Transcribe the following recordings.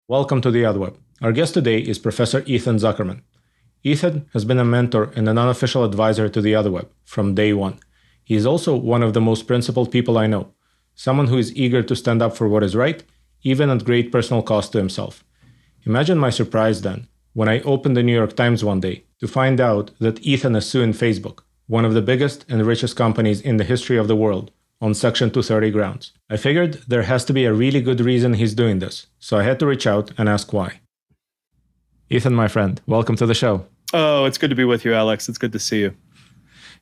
Welcome to the Otherweb. Our guest today is Professor Ethan Zuckerman. Ethan has been a mentor and an unofficial advisor to the Otherweb from day one. He is also one of the most principled people I know, someone who is eager to stand up for what is right, even at great personal cost to himself. Imagine my surprise then, when I opened the New York Times one day to find out that Ethan is suing Facebook, one of the biggest and richest companies in the history of the world, on Section 230 grounds. I figured there has to be a really good reason he's doing this, so I had to reach out and ask why. Ethan, my friend, welcome to the show. Oh, it's good to be with you, Alex. It's good to see you.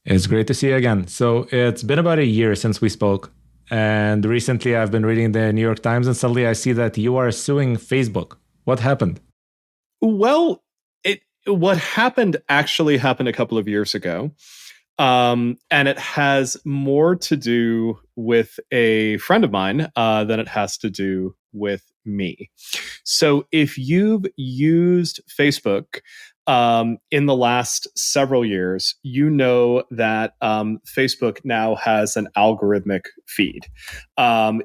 It's great to see you again. So it's been about a year since we spoke, and recently I've been reading the New York Times, and suddenly I see that you are suing Facebook. What happened? Well, what happened actually happened a couple of years ago. And it has more to do with a friend of mine than it has to do with me. So if you've used Facebook in the last several years, you know that Facebook now has an algorithmic feed.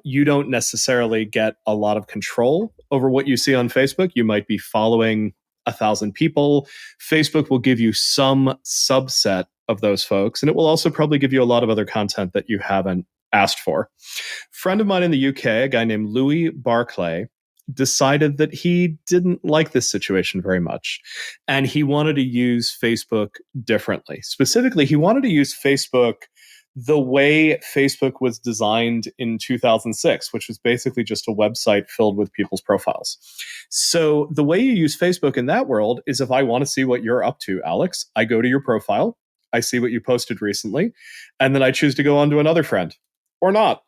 You don't necessarily get a lot of control over what you see on Facebook. You might be following 1,000 people. Facebook will give you some subset of those folks, and it will also probably give you a lot of other content that you haven't asked for. Friend of mine in the UK, a guy named Louis Barclay, decided that he didn't like this situation very much, and he wanted to use Facebook differently. Specifically, he wanted to use Facebook the way Facebook was designed in 2006, which was basically just a website filled with people's profiles. So the way you use Facebook in that world is if I want to see what you're up to, Alex, I go to your profile, I see what you posted recently, and then I choose to go on to another friend or not.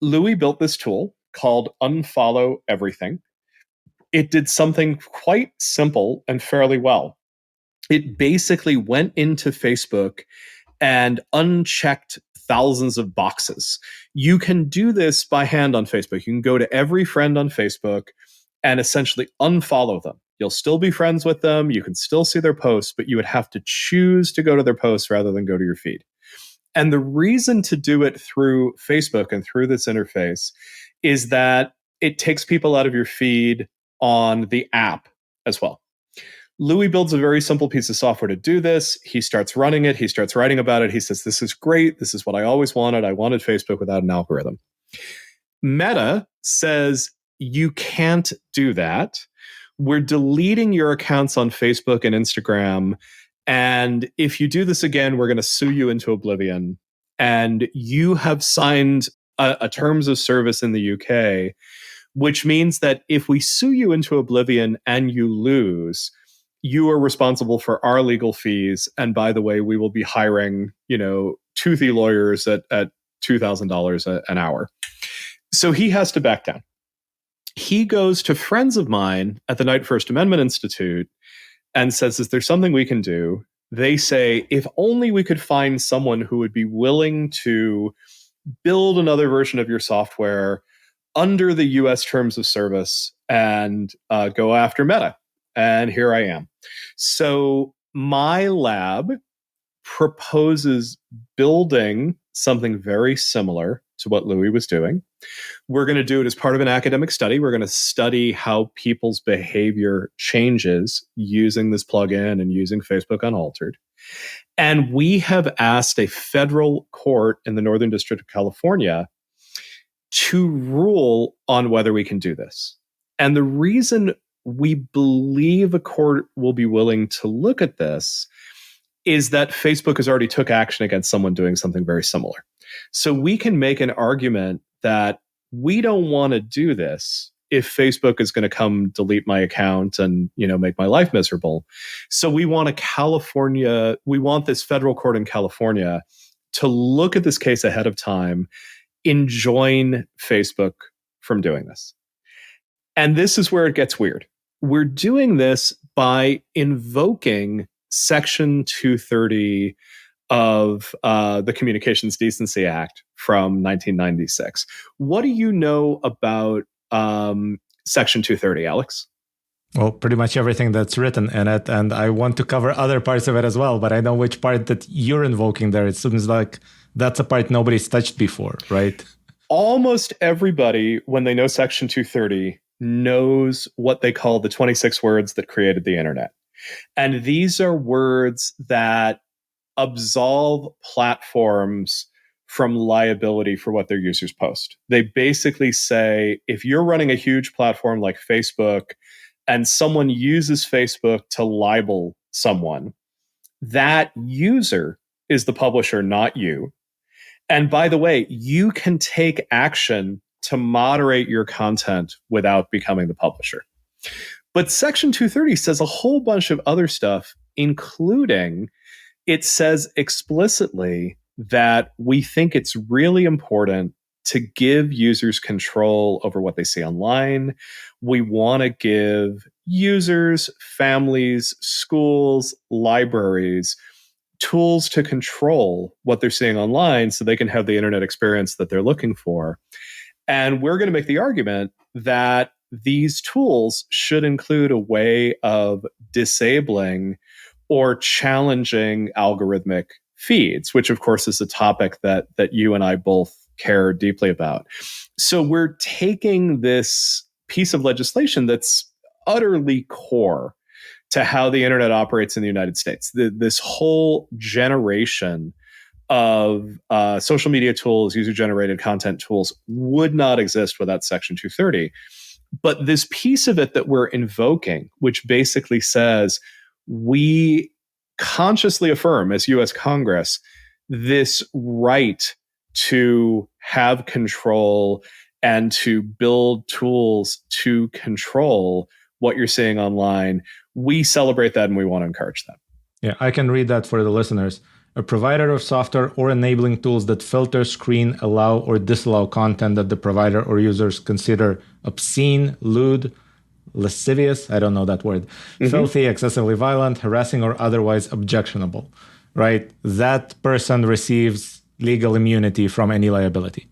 Louis built this tool called Unfollow Everything. It did something quite simple and fairly well. It basically went into Facebook and unchecked thousands of boxes. You can do this by hand on Facebook. You can go to every friend on Facebook and essentially unfollow them. You'll still be friends with them. You can still see their posts, but you would have to choose to go to their posts rather than go to your feed. And the reason to do it through Facebook and through this interface is that it takes people out of your feed on the app as well. Louis builds a very simple piece of software to do this. He starts running it. He starts writing about it. He says, this is great. This is what I always wanted. I wanted Facebook without an algorithm. Meta says, you can't do that. We're deleting your accounts on Facebook and Instagram. And if you do this again, we're going to sue you into oblivion. And you have signed a terms of service in the UK, which means that if we sue you into oblivion and you lose, you are responsible for our legal fees. And by the way, we will be hiring, toothy lawyers at $2,000 an hour. So he has to back down. He goes to friends of mine at the Knight First Amendment Institute and says, is there something we can do? They say, if only we could find someone who would be willing to build another version of your software under the US terms of service and go after Meta. And here I am. So my lab proposes building something very similar to what Louis was doing. We're going to do it as part of an academic study. We're going to study how people's behavior changes using this plugin and using Facebook unaltered. And we have asked a federal court in the Northern District of California to rule on whether we can do this. And the reason we believe a court will be willing to look at this is that Facebook has already took action against someone doing something very similar. So we can make an argument that we don't want to do this if Facebook is going to come delete my account and, make my life miserable. So we want this federal court in California to look at this case ahead of time, enjoin Facebook from doing this. And this is where it gets weird. We're doing this by invoking Section 230 of the Communications Decency Act from 1996. What do you know about Section 230, Alex? Well, pretty much everything that's written in it. And I want to cover other parts of it as well. But I know which part that you're invoking there. It seems like that's a part nobody's touched before, right? Almost everybody, when they know Section 230, knows what they call the 26 words that created the internet. And these are words that absolve platforms from liability for what their users post. They basically say, if you're running a huge platform like Facebook and someone uses Facebook to libel someone, that user is the publisher, not you. And by the way, you can take action to moderate your content without becoming the publisher. But Section 230 says a whole bunch of other stuff, including it says explicitly that we think it's really important to give users control over what they see online. We want to give users, families, schools, libraries tools to control what they're seeing online so they can have the internet experience that they're looking for. And we're going to make the argument that these tools should include a way of disabling or challenging algorithmic feeds, which of course is a topic that you and I both care deeply about. So we're taking this piece of legislation that's utterly core to how the internet operates in the United States. This whole generation of social media tools, user-generated content tools would not exist without Section 230. But this piece of it that we're invoking, which basically says we consciously affirm as US Congress this right to have control and to build tools to control what you're seeing online, we celebrate that and we want to encourage that. Yeah, I can read that for the listeners. A provider of software or enabling tools that filter, screen, allow, or disallow content that the provider or users consider obscene, lewd, lascivious, I don't know that word, filthy, excessively violent, harassing, or otherwise objectionable, right? That person receives legal immunity from any liability.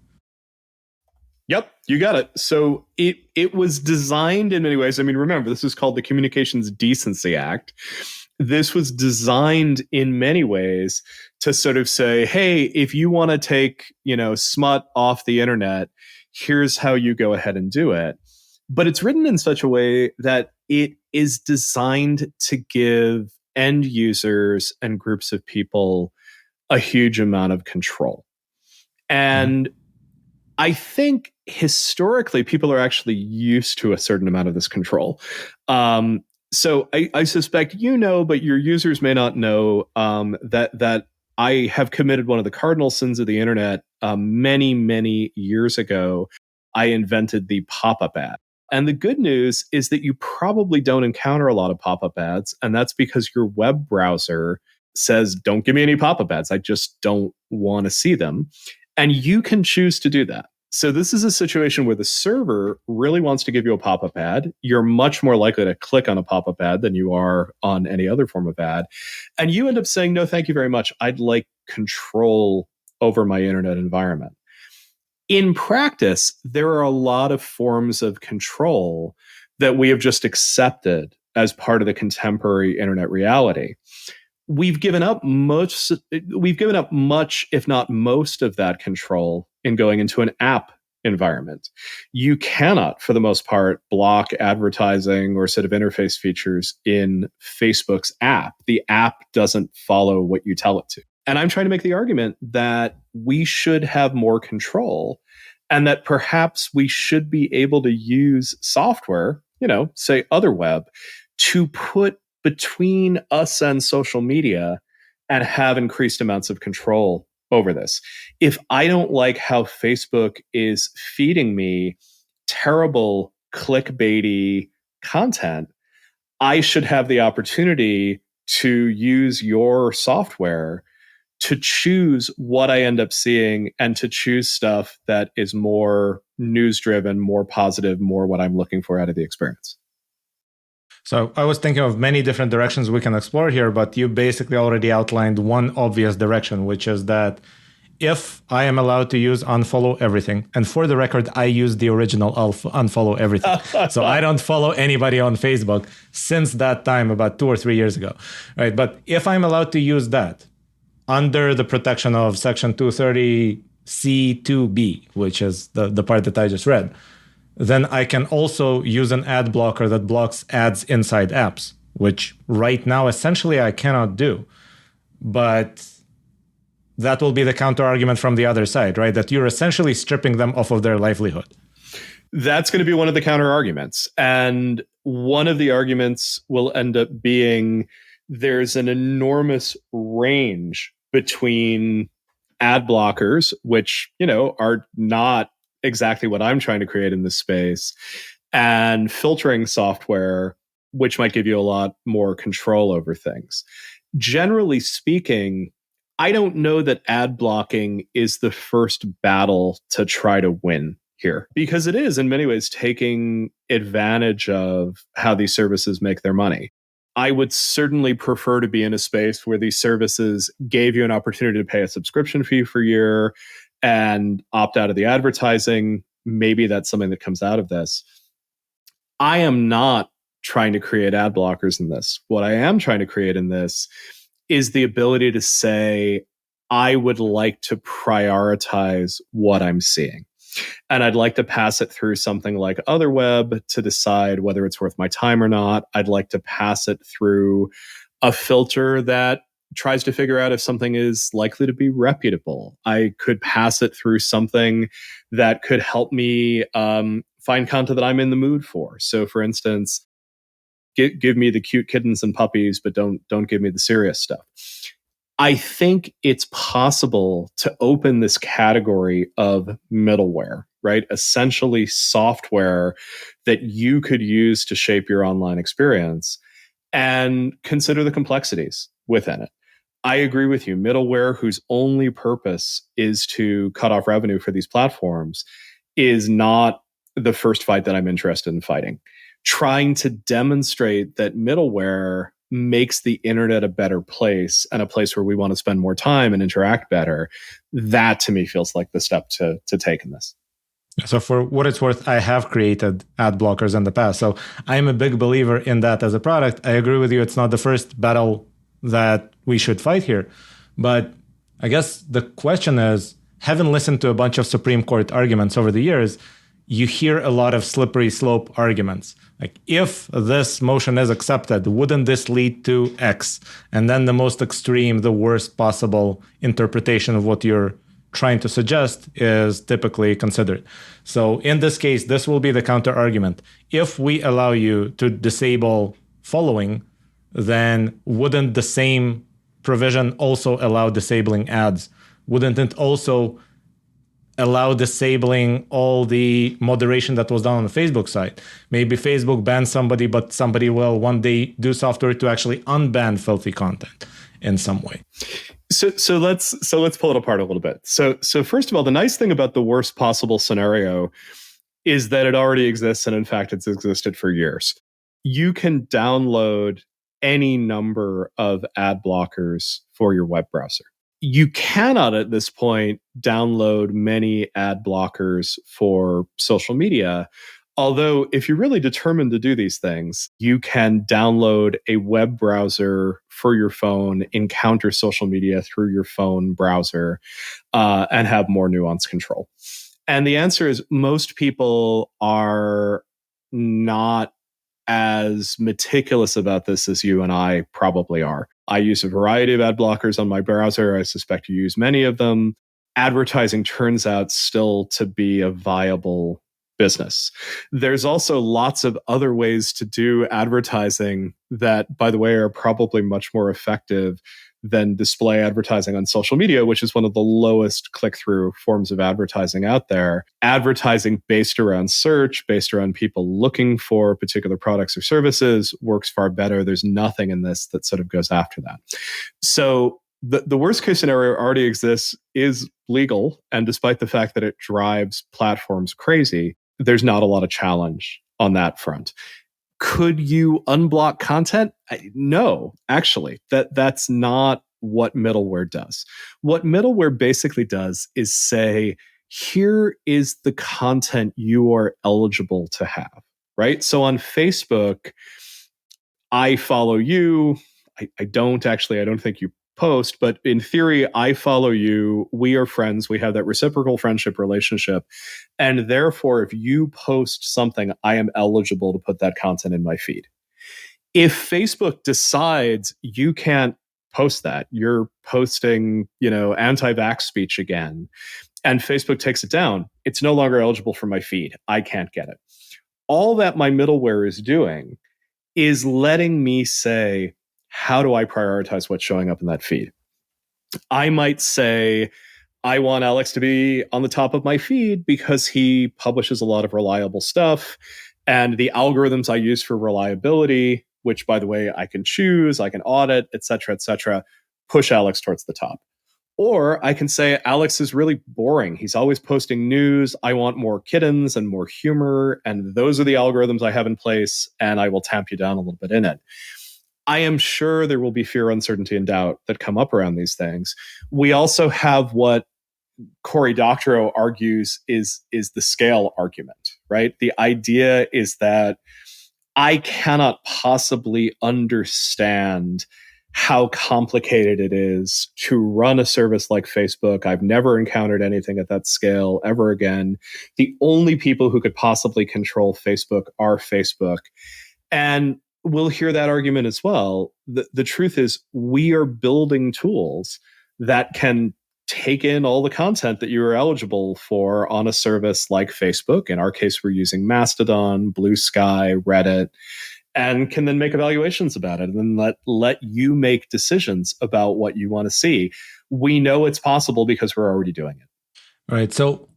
Yep, you got it. So it was designed in many ways. I mean, remember, this is called the Communications Decency Act. This was designed in many ways to sort of say, hey, if you want to take, smut off the internet, here's how you go ahead and do it. But it's written in such a way that it is designed to give end users and groups of people a huge amount of control. And I think historically people are actually used to a certain amount of this control. So I suspect but your users may not know that I have committed one of the cardinal sins of the internet many, many years ago. I invented the pop-up ad. And the good news is that you probably don't encounter a lot of pop-up ads, and that's because your web browser says, don't give me any pop-up ads. I just don't want to see them. And you can choose to do that. So this is a situation where the server really wants to give you a pop-up ad. You're much more likely to click on a pop-up ad than you are on any other form of ad. And you end up saying, no, thank you very much. I'd like control over my internet environment. In practice, there are a lot of forms of control that we have just accepted as part of the contemporary internet reality. We've given up much, if not most, of that control in going into an app environment. You cannot, for the most part, block advertising or set of interface features in Facebook's app. The app doesn't follow what you tell it to. And I'm trying to make the argument that we should have more control and that perhaps we should be able to use software, say Otherweb, to put between us and social media and have increased amounts of control over this. If I don't like how Facebook is feeding me terrible clickbaity content, I should have the opportunity to use your software to choose what I end up seeing and to choose stuff that is more news-driven, more positive, more what I'm looking for out of the experience. So I was thinking of many different directions we can explore here, but you basically already outlined one obvious direction, which is that if I am allowed to use unfollow everything, and for the record, I use the original unfollow everything. So I don't follow anybody on Facebook since that time, about 2 or 3 years ago, right? But if I'm allowed to use that under the protection of Section 230C2B, which is the part that I just read, then I can also use an ad blocker that blocks ads inside apps, which right now essentially I cannot do. But that will be the counter argument from the other side, right? That you're essentially stripping them off of their livelihood. That's going to be one of the counter arguments. And one of the arguments will end up being there's an enormous range between ad blockers, which, are not exactly what I'm trying to create in this space, and filtering software, which might give you a lot more control over things. Generally speaking, I don't know that ad blocking is the first battle to try to win here, because it is in many ways taking advantage of how these services make their money. I would certainly prefer to be in a space where these services gave you an opportunity to pay a subscription fee for a year and opt out of the advertising. Maybe that's something that comes out of this. I am not trying to create ad blockers in this. What I am trying to create in this is the ability to say, I would like to prioritize what I'm seeing. And I'd like to pass it through something like Otherweb to decide whether it's worth my time or not. I'd like to pass it through a filter that tries to figure out if something is likely to be reputable. I could pass it through something that could help me find content that I'm in the mood for. So, for instance, give me the cute kittens and puppies, but don't give me the serious stuff. I think it's possible to open this category of middleware, right? Essentially software that you could use to shape your online experience, and consider the complexities within it. I agree with you. Middleware whose only purpose is to cut off revenue for these platforms is not the first fight that I'm interested in fighting. Trying to demonstrate that middleware makes the internet a better place and a place where we want to spend more time and interact better, that to me feels like the step to take in this. So for what it's worth, I have created ad blockers in the past. So I'm a big believer in that as a product. I agree with you. It's not the first battle that we should fight here. But I guess the question is, having listened to a bunch of Supreme Court arguments over the years, you hear a lot of slippery slope arguments. Like, if this motion is accepted, wouldn't this lead to X? And then the most extreme, the worst possible interpretation of what you're trying to suggest is typically considered. So in this case, this will be the counter argument. If we allow you to disable following, then wouldn't the same provision also allow disabling ads? Wouldn't it also allow disabling all the moderation that was done on the Facebook side? Maybe Facebook bans somebody, but somebody will one day do software to actually unban filthy content in some way. So let's pull it apart a little bit. So first of all, the nice thing about the worst possible scenario is that it already exists, and in fact, it's existed for years. You can download any number of ad blockers for your web browser. You cannot at this point download many ad blockers for social media. Although, if you're really determined to do these things, you can download a web browser for your phone, encounter social media through your phone browser, and have more nuanced control. And the answer is most people are not as meticulous about this as you and I probably are. I use a variety of ad blockers on my browser. I suspect you use many of them. Advertising turns out still to be a viable business. There's also lots of other ways to do advertising that, by the way, are probably much more effective than display advertising on social media, which is one of the lowest click-through forms of advertising out there. Advertising based around search, based around people looking for particular products or services, works far better. There's nothing in this that sort of goes after that. So the worst case scenario already exists, is legal, and despite the fact that it drives platforms crazy, there's not a lot of challenge on that front. Could you unblock content? No, actually, that's not what middleware does. What middleware basically does is say, here is the content you are eligible to have, right? So on Facebook, I follow you. I don't think you post, but in theory, I follow you. We are friends. We have that reciprocal friendship relationship. And therefore, if you post something, I am eligible to put that content in my feed. If Facebook decides you can't post that, you're posting, anti-vax speech again, and Facebook takes it down, it's no longer eligible for my feed. I can't get it. All that my middleware is doing is letting me say, how do I prioritize what's showing up in that feed? I might say, I want Alex to be on the top of my feed because he publishes a lot of reliable stuff. And the algorithms I use for reliability, which, by the way, I can choose, I can audit, et cetera, push Alex towards the top. Or I can say, Alex is really boring. He's always posting news. I want more kittens and more humor. And those are the algorithms I have in place. And I will tamp you down a little bit in it. I am sure there will be fear, uncertainty, and doubt that come up around these things. We also have what Cory Doctorow argues is the scale argument, right? The idea is that I cannot possibly understand how complicated it is to run a service like Facebook. I've never encountered anything at that scale ever again. The only people who could possibly control Facebook are Facebook. And we'll hear that argument as well. The truth is, we are building tools that can take in all the content that you are eligible for on a service like Facebook. In our case, we're using Mastodon, Blue Sky, Reddit, and can then make evaluations about it and then let you make decisions about what you want to see. We know it's possible because we're already doing it. All right. So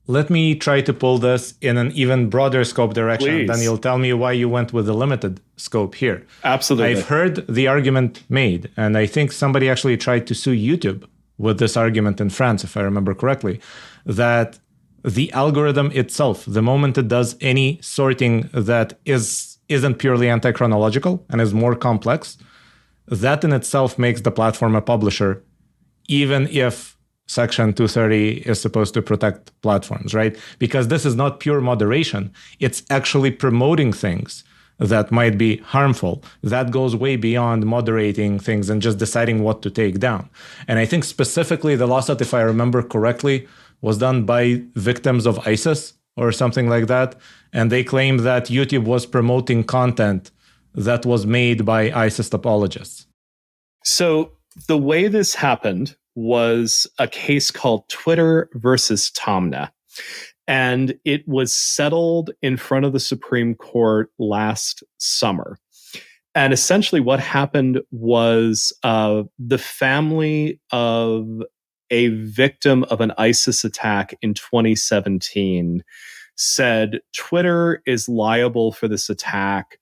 let me try to pull this in an even broader scope direction. Please. Then you'll tell me why you went with the limited scope here. Absolutely. I've heard the argument made, and I think somebody actually tried to sue YouTube with this argument in France, if I remember correctly, that the algorithm itself, the moment it does any sorting that isn't purely anti-chronological and is more complex, that in itself makes the platform a publisher, even if Section 230 is supposed to protect platforms, right? Because this is not pure moderation. It's actually promoting things that might be harmful. That goes way beyond moderating things and just deciding what to take down. And I think specifically the lawsuit, if I remember correctly, was done by victims of ISIS or something like that. And they claimed that YouTube was promoting content that was made by ISIS apologists. So the way this happened was a case called Twitter versus Tomna. And it was settled in front of the Supreme Court last summer. And essentially what happened was the family of a victim of an ISIS attack in 2017 said Twitter is liable for this attack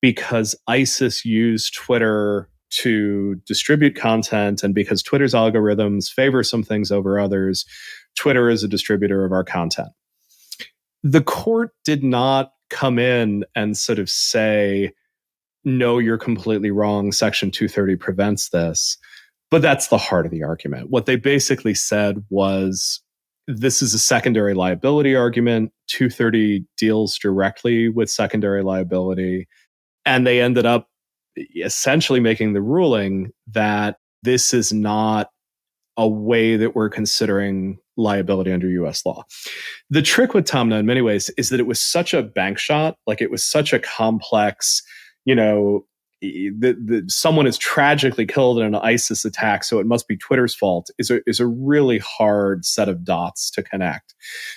because ISIS used Twitter to distribute content, and because Twitter's algorithms favor some things over others, Twitter is a distributor of our content. The court did not come in and sort of say, no, you're completely wrong, Section 230 prevents this. But that's the heart of the argument. What they basically said was, this is a secondary liability argument. 230 deals directly with secondary liability. And they ended up essentially making the ruling that this is not a way that we're considering liability under US law. The trick with Tomna in many ways is that it was such a bank shot, like it was such a complex, someone is tragically killed in an ISIS attack, so it must be Twitter's fault, is a really hard set of dots to connect.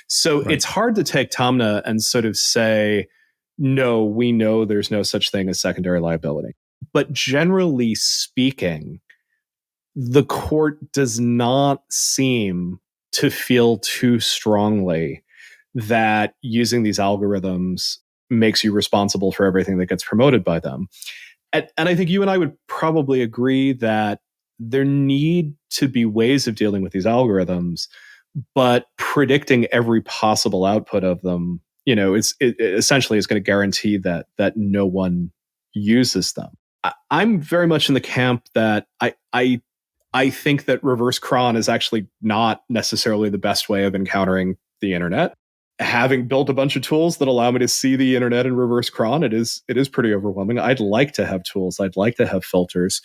So It's hard to take Tomna and sort of say, no, we know there's no such thing as secondary liability. But generally speaking, the court does not seem to feel too strongly that using these algorithms makes you responsible for everything that gets promoted by them. And I think you and I would probably agree that there need to be ways of dealing with these algorithms, but predicting every possible output of them, essentially is going to guarantee that no one uses them. I'm very much in the camp that I think that reverse cron is actually not necessarily the best way of encountering the internet. having built a bunch of tools that allow me to see the internet in reverse cron, it is pretty overwhelming. I'd like to have tools. I'd like to have filters.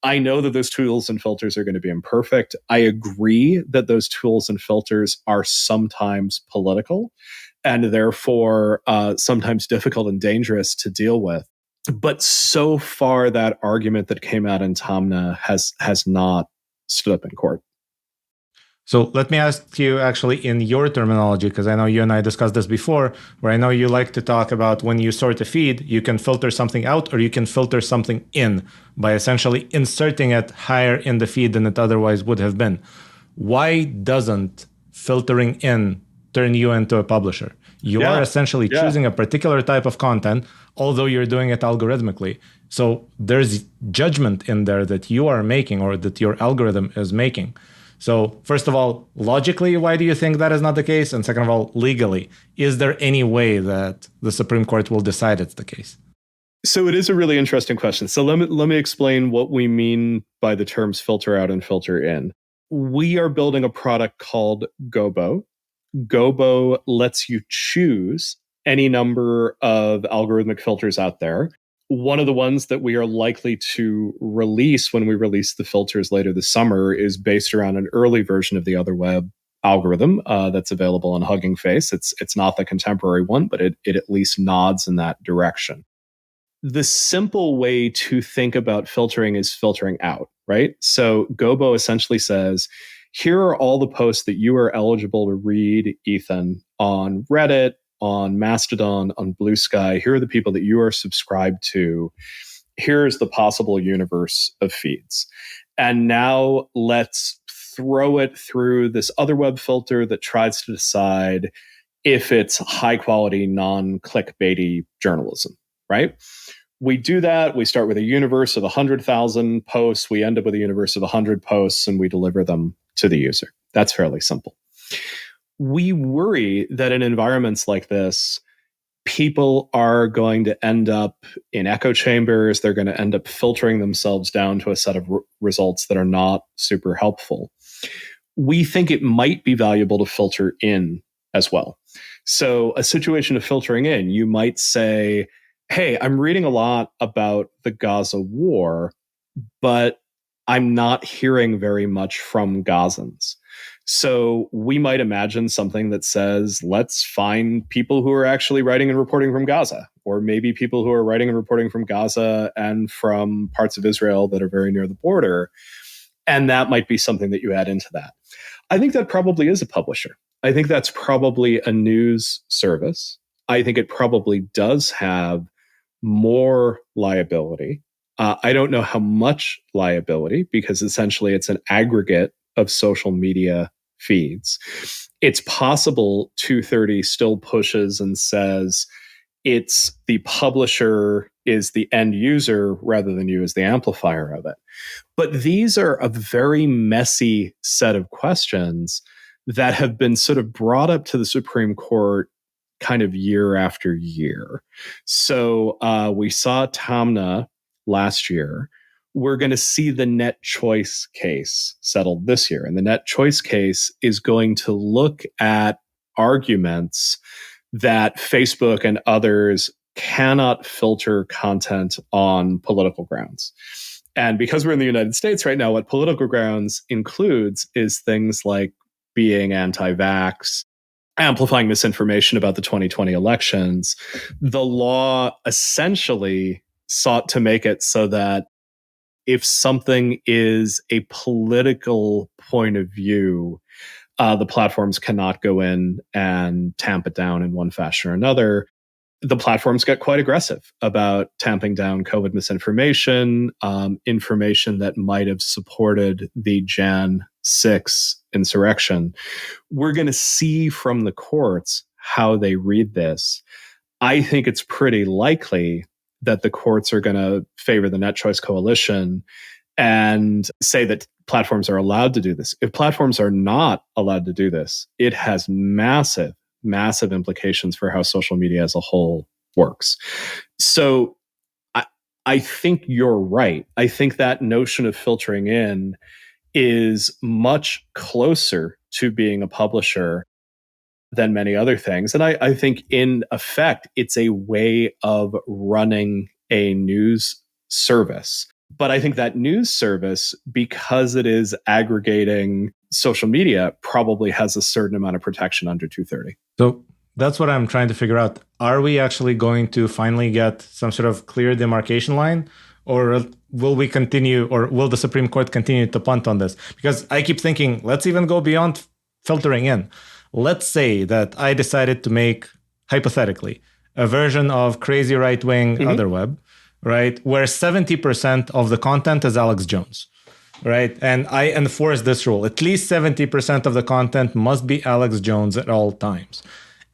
I know that those tools and filters are going to be imperfect. I agree that those tools and filters are sometimes political and therefore sometimes difficult and dangerous to deal with. But so far, that argument that came out in Tamna has not stood up in court. So let me ask you actually in your terminology, because I know you and I discussed this before, where I know you like to talk about when you sort a feed, you can filter something out or you can filter something in by essentially inserting it higher in the feed than it otherwise would have been. Why doesn't filtering in turn you into a publisher? You are essentially choosing a particular type of content, although you're doing it algorithmically. So there's judgment in there that you are making or that your algorithm is making. So first of all, logically, why do you think that is not the case? And second of all, legally, is there any way that the Supreme Court will decide it's the case? So it is a really interesting question. So let me explain what we mean by the terms filter out and filter in. We are building a product called Gobo. Gobo lets you choose any number of algorithmic filters out there. One of the ones that we are likely to release when we release the filters later this summer is based around an early version of the Otherweb algorithm that's available on Hugging Face. It's not the contemporary one, but it at least nods in that direction. The simple way to think about filtering is filtering out, right? So Gobo essentially says, here are all the posts that you are eligible to read, Ethan, on Reddit, on Mastodon, on Blue Sky. Here are the people that you are subscribed to. Here's the possible universe of feeds. And now let's throw it through this Otherweb filter that tries to decide if it's high quality, non-clickbaity journalism, right? We do that. We start with a universe of 100,000 posts. We end up with a universe of 100 posts and we deliver them to the user. That's fairly simple. We worry that in environments like this, people are going to end up in echo chambers. They're going to end up filtering themselves down to a set of results that are not super helpful. We think it might be valuable to filter in as well. So a situation of filtering in, you might say, hey, I'm reading a lot about the Gaza war, but I'm not hearing very much from Gazans. So we might imagine something that says, let's find people who are actually writing and reporting from Gaza, or maybe people who are writing and reporting from Gaza and from parts of Israel that are very near the border. And that might be something that you add into that. I think that probably is a publisher. I think that's probably a news service. I think it probably does have more liability. I don't know how much liability, because essentially it's an aggregate of social media feeds. It's possible 230 still pushes and says it's the publisher is the end user rather than you as the amplifier of it. But these are a very messy set of questions that have been sort of brought up to the Supreme Court kind of year after year. So we saw Tamna last year. We're going to see the net choice case settled this year. And the net choice case is going to look at arguments that Facebook and others cannot filter content on political grounds. And because we're in the United States right now, what political grounds includes is things like being anti-vax, amplifying misinformation about the 2020 elections. The law essentially sought to make it so that if something is a political point of view, the platforms cannot go in and tamp it down in one fashion or another. The platforms get quite aggressive about tamping down COVID misinformation, information that might have supported the Jan 6 insurrection. We're going to see from the courts how they read this. I think it's pretty likely that the courts are going to favor the Net Choice Coalition and say that platforms are allowed to do this. If platforms are not allowed to do this, it has massive implications for how social media as a whole works. So I think you're right. I think that notion of filtering in is much closer to being a publisher than many other things. And I think in effect, it's a way of running a news service. But I think that news service, because it is aggregating social media, probably has a certain amount of protection under 230. So that's what I'm trying to figure out. Are we actually going to finally get some sort of clear demarcation line? Or will we continue, or will the Supreme Court continue to punt on this? Because I keep thinking, let's even go beyond filtering in. Let's say that I decided to make, hypothetically, a version of crazy right-wing Otherweb, right, where 70% of the content is Alex Jones, right? And I enforce this rule. At least 70% of the content must be Alex Jones at all times.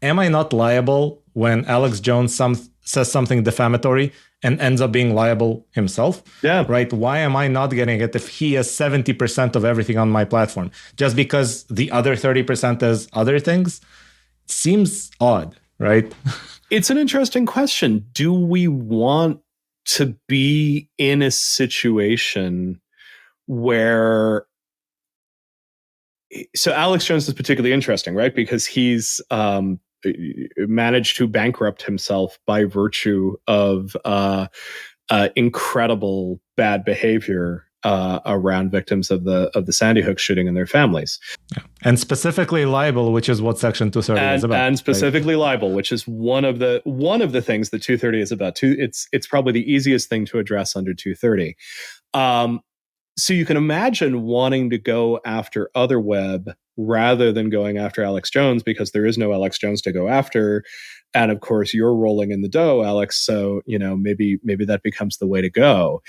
Am I not liable when Alex Jones says something defamatory and ends up being liable himself? Yeah. Right? Why am I not getting it if he has 70% of everything on my platform? Just because the other 30% is other things? Seems odd, right? It's an interesting question. Do we want to be in a situation where... So Alex Jones is particularly interesting, right? Because he's managed to bankrupt himself by virtue of incredible bad behavior around victims of the Sandy Hook shooting and their families. Yeah. And specifically libel, which is what Section 230 is about. And specifically libel, which is one of the things that 230 is about. It's probably the easiest thing to address under 230. So you can imagine wanting to go after Otherweb rather than going after Alex Jones, because there is no Alex Jones to go after. And of course, you're rolling in the dough, Alex. So, maybe that becomes the way to go.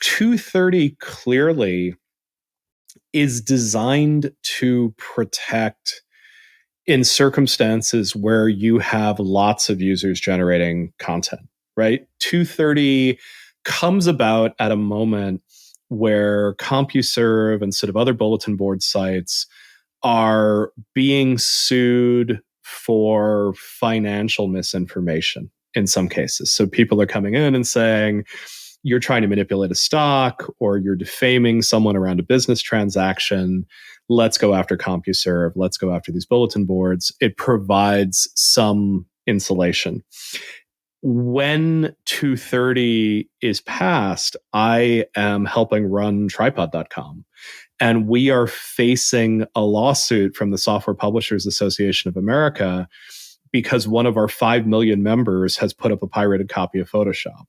230 clearly is designed to protect in circumstances where you have lots of users generating content, right? 230 comes about at a moment where CompuServe and sort of other bulletin board sites are being sued for financial misinformation in some cases. So people are coming in and saying, you're trying to manipulate a stock, or you're defaming someone around a business transaction. Let's go after CompuServe. Let's go after these bulletin boards. It provides some insulation. When 230 is passed, I am helping run tripod.com. And we are facing a lawsuit from the Software Publishers Association of America because one of our 5 million members has put up a pirated copy of Photoshop.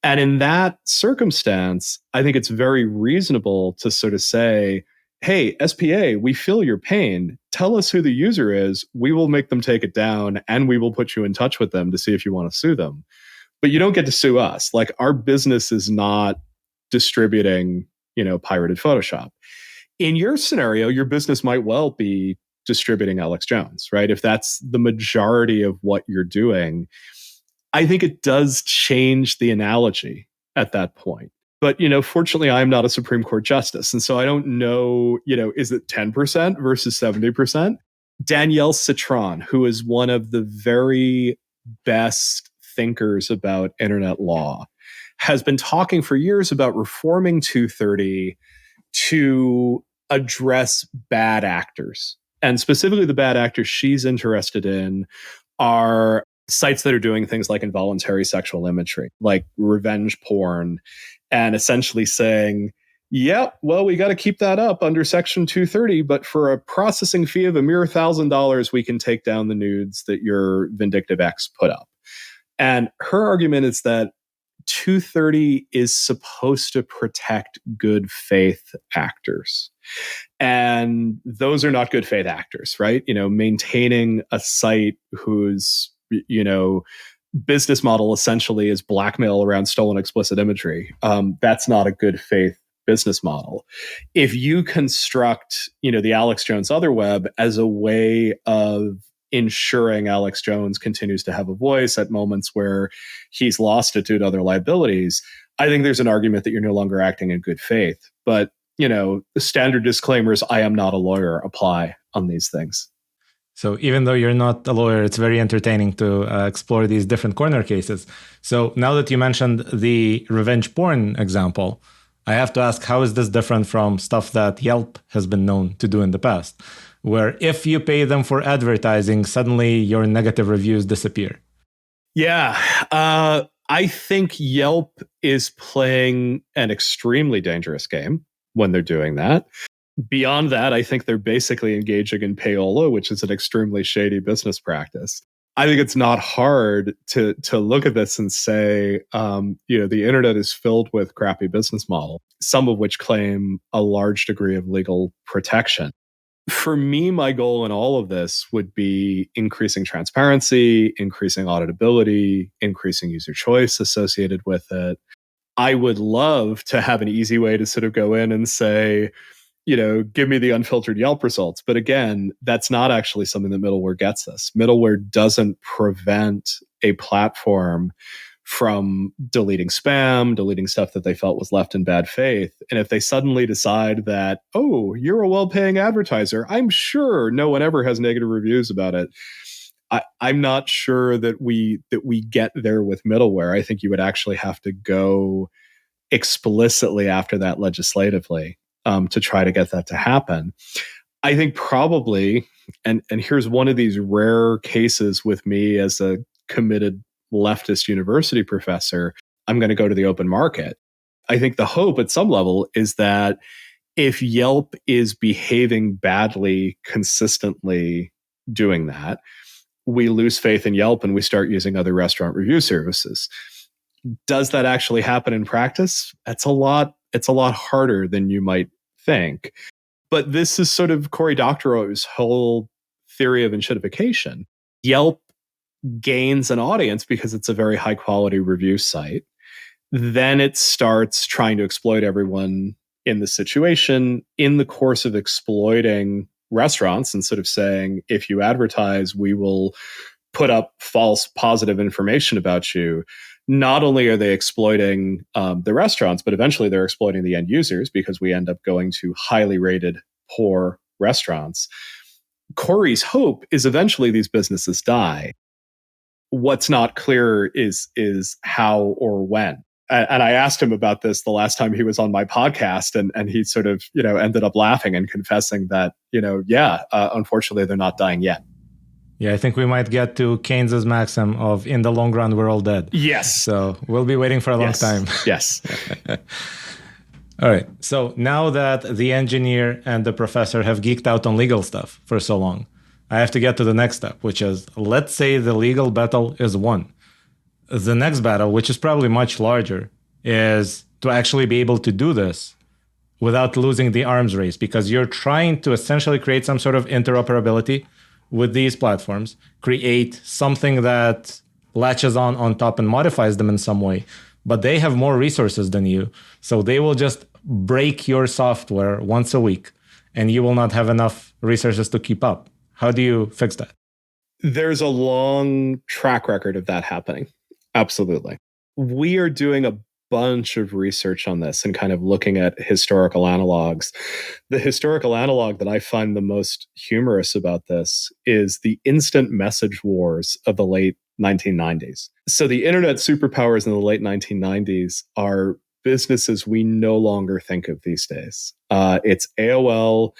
And in that circumstance, I think it's very reasonable to sort of say, hey, SPA, we feel your pain. Tell us who the user is. We will make them take it down, and we will put you in touch with them to see if you want to sue them. But you don't get to sue us. Like, our business is not distributing, pirated Photoshop. In your scenario, your business might well be distributing Alex Jones, right? If that's the majority of what you're doing, I think it does change the analogy at that point. But, fortunately, I'm not a Supreme Court justice. And so I don't know, is it 10% versus 70%? Danielle Citron, who is one of the very best thinkers about internet law, has been talking for years about reforming 230 to address bad actors. And specifically, the bad actors she's interested in are sites that are doing things like involuntary sexual imagery, like revenge porn, and essentially saying, well, we got to keep that up under Section 230, but for a processing fee of a mere $1,000, we can take down the nudes that your vindictive ex put up. And her argument is that 230 is supposed to protect good faith actors. And those are not good faith actors, right? Maintaining a site whose, business model essentially is blackmail around stolen explicit imagery. That's not a good faith business model. If you construct, the Alex Jones Otherweb as a way of ensuring Alex Jones continues to have a voice at moments where he's lost it due to other liabilities, I think there's an argument that you're no longer acting in good faith. But, the standard disclaimers, I am not a lawyer, apply on these things. So even though you're not a lawyer, it's very entertaining to explore these different corner cases. So now that you mentioned the revenge porn example, I have to ask, how is this different from stuff that Yelp has been known to do in the past? where if you pay them for advertising, suddenly your negative reviews disappear. Yeah. I think Yelp is playing an extremely dangerous game when they're doing that. Beyond that, I think they're basically engaging in payola, which is an extremely shady business practice. I think it's not hard to look at this and say, the internet is filled with crappy business models, some of which claim a large degree of legal protection. For me, my goal in all of this would be increasing transparency, increasing auditability, increasing user choice associated with it. I would love to have an easy way to sort of go in and say, give me the unfiltered Yelp results. But again, that's not actually something that middleware gets us. Middleware doesn't prevent a platform from deleting spam, deleting stuff that they felt was left in bad faith. And if they suddenly decide that, oh, you're a well-paying advertiser, I'm sure no one ever has negative reviews about it. I'm not sure that we get there with middleware. I think you would actually have to go explicitly after that legislatively to try to get that to happen. I think probably, and here's one of these rare cases with me as a committed leftist university professor, I'm going to go to the open market. I think the hope at some level is that if Yelp is behaving badly consistently doing that, we lose faith in Yelp and we start using other restaurant review services. Does that actually happen in practice? It's a lot harder than you might think. But this is sort of Cory Doctorow's whole theory of enshittification. Yelp gains an audience because it's a very high quality review site. Then it starts trying to exploit everyone in the situation in the course of exploiting restaurants and sort of saying, if you advertise, we will put up false positive information about you. Not only are they exploiting the restaurants, but eventually they're exploiting the end users because we end up going to highly rated poor restaurants. Cory's hope is eventually these businesses die. What's not clear is how or when. And I asked him about this the last time he was on my podcast, and he sort of, ended up laughing and confessing that, unfortunately, they're not dying yet. Yeah, I think we might get to Keynes's maxim of in the long run, we're all dead. Yes. So we'll be waiting for a long time. Yes. All right. So now that the engineer and the professor have geeked out on legal stuff for so long, I have to get to the next step, which is, let's say the legal battle is won. The next battle, which is probably much larger, is to actually be able to do this without losing the arms race, because you're trying to essentially create some sort of interoperability with these platforms, create something that latches on top and modifies them in some way, but they have more resources than you. So they will just break your software once a week and you will not have enough resources to keep up. How do you fix that? There's a long track record of that happening. Absolutely. We are doing a bunch of research on this and kind of looking at historical analogs. The historical analog that I find the most humorous about this is the instant message wars of the late 1990s. So the internet superpowers in the late 1990s are businesses we no longer think of these days. It's AOL,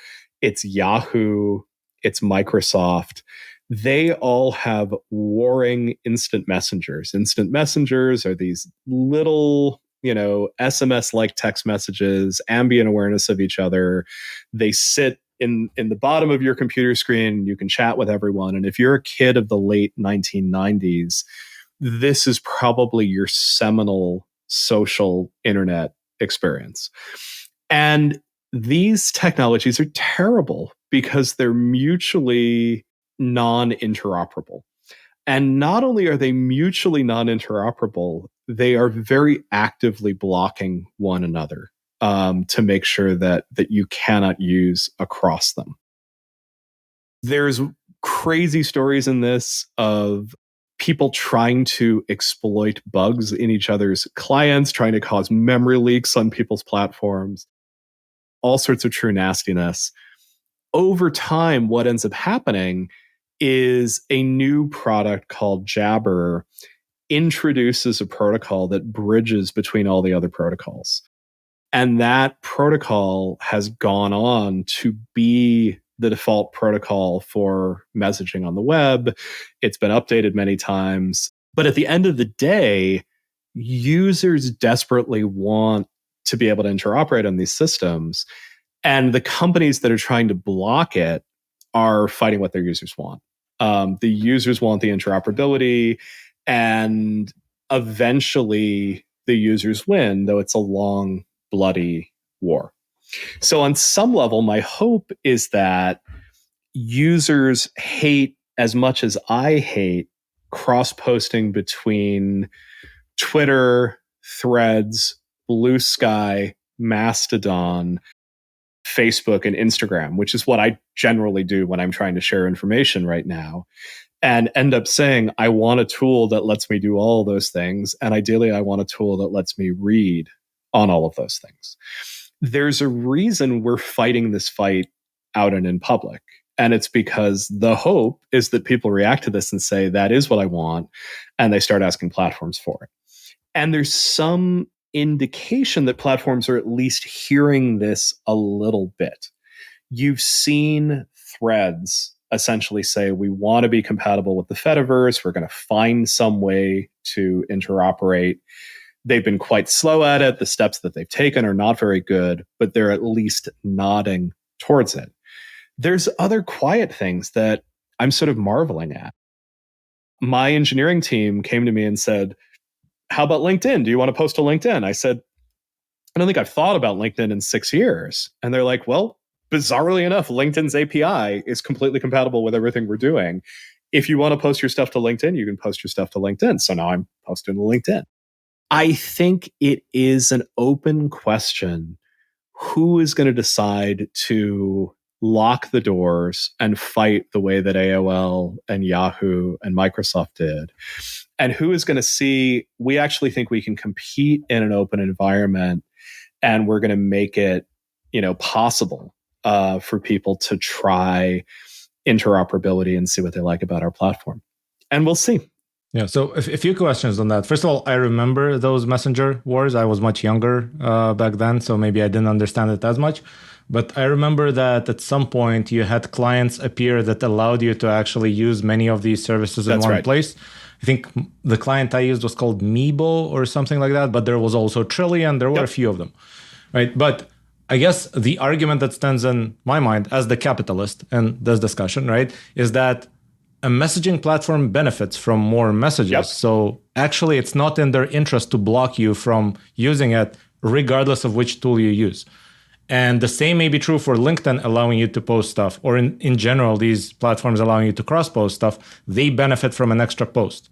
it's Yahoo, it's Microsoft. They all have warring instant messengers. Instant messengers are these little, SMS-like text messages, ambient awareness of each other. They sit in the bottom of your computer screen. You can chat with everyone. And if you're a kid of the late 1990s, this is probably your seminal social internet experience. And these technologies are terrible because they're mutually non-interoperable. And not only are they mutually non-interoperable, they are very actively blocking one another to make sure that you cannot use across them. There's crazy stories in this of people trying to exploit bugs in each other's clients, trying to cause memory leaks on people's platforms, all sorts of true nastiness. Over time, what ends up happening is a new product called Jabber introduces a protocol that bridges between all the other protocols. And that protocol has gone on to be the default protocol for messaging on the web. It's been updated many times. But at the end of the day, users desperately want to be able to interoperate on these systems. And the companies that are trying to block it are fighting what their users want. The users want the interoperability, and eventually the users win, though it's a long, bloody war. So on some level, my hope is that users hate as much as I hate cross-posting between Twitter, Threads, Blue Sky, Mastodon, Facebook, and Instagram, which is what I generally do when I'm trying to share information right now, and end up saying, I want a tool that lets me do all of those things. And ideally, I want a tool that lets me read on all of those things. There's a reason we're fighting this fight out and in public. And it's because the hope is that people react to this and say, that is what I want. And they start asking platforms for it. And there's some indication that platforms are at least hearing this a little bit. You've seen Threads essentially say, we want to be compatible with the Fediverse. We're going to find some way to interoperate. They've been quite slow at it. The steps that they've taken are not very good, but they're at least nodding towards it. There's other quiet things that I'm sort of marveling at. My engineering team came to me and said, how about LinkedIn? Do you want to post to LinkedIn? I said, I don't think I've thought about LinkedIn in 6 years. And they're like, well, bizarrely enough, LinkedIn's API is completely compatible with everything we're doing. If you want to post your stuff to LinkedIn, you can post your stuff to LinkedIn. So now I'm posting to LinkedIn. I think it is an open question. Who is going to decide to lock the doors and fight the way that AOL and Yahoo and Microsoft did? And who is going to see, we actually think we can compete in an open environment, and we're going to make it, possible for people to try interoperability and see what they like about our platform. And we'll see. Yeah, so a few questions on that. First of all, I remember those messenger wars. I was much younger back then, so maybe I didn't understand it as much. But I remember that at some point you had clients appear that allowed you to actually use many of these services in one place. I think the client I used was called Meebo or something like that, but there was also Trillion. There were a few of them, right? But I guess the argument that stands in my mind as the capitalist in this discussion, right, is that a messaging platform benefits from more messages. So actually, it's not in their interest to block you from using it, regardless of which tool you use. And the same may be true for LinkedIn allowing you to post stuff, or in general, these platforms allowing you to cross-post stuff. They benefit from an extra post,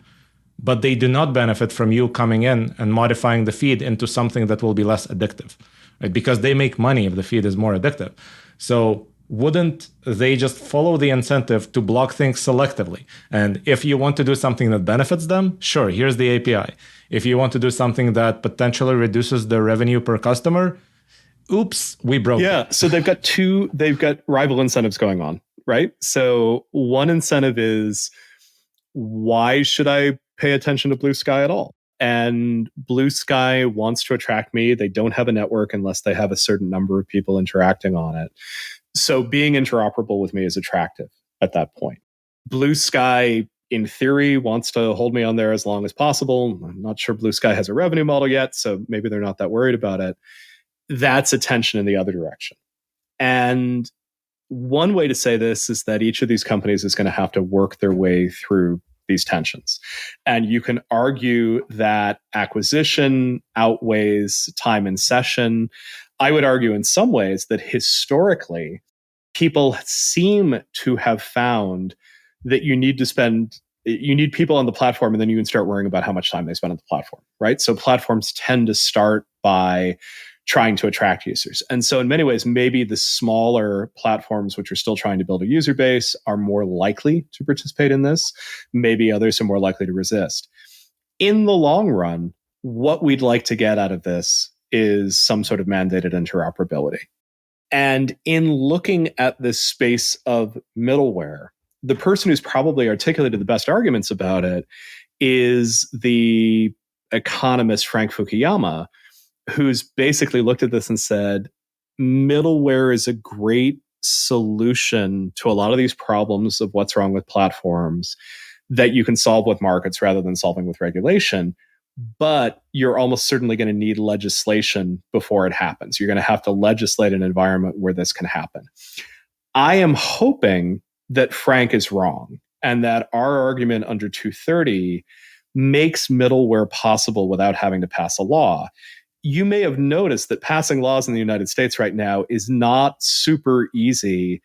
but they do not benefit from you coming in and modifying the feed into something that will be less addictive, right? Because they make money if the feed is more addictive. So wouldn't they just follow the incentive to block things selectively? And if you want to do something that benefits them, sure, here's the API. If you want to do something that potentially reduces the revenue per customer, oops, we broke it. So they've got rival incentives going on, right? So one incentive is, why should I pay attention to Blue Sky at all? And Blue Sky wants to attract me. They don't have a network unless they have a certain number of people interacting on it. So being interoperable with me is attractive at that point. Blue Sky, in theory, wants to hold me on there as long as possible. I'm not sure Blue Sky has a revenue model yet, so maybe they're not that worried about it. That's a tension in the other direction. And one way to say this is that each of these companies is going to have to work their way through these tensions. And you can argue that acquisition outweighs time in session. I would argue in some ways that historically, people seem to have found that you need people on the platform, and then you can start worrying about how much time they spend on the platform, right? So platforms tend to start by trying to attract users. And so in many ways, maybe the smaller platforms, which are still trying to build a user base, are more likely to participate in this. Maybe others are more likely to resist. In the long run, what we'd like to get out of this is some sort of mandated interoperability. And in looking at this space of middleware, the person who's probably articulated the best arguments about it is the economist Frank Fukuyama, who's basically looked at this and said, middleware is a great solution to a lot of these problems of what's wrong with platforms that you can solve with markets rather than solving with regulation. But you're almost certainly going to need legislation before it happens. You're going to have to legislate an environment where this can happen. I am hoping that Frank is wrong and that our argument under 230 makes middleware possible without having to pass a law. You may have noticed that passing laws in the United States right now is not super easy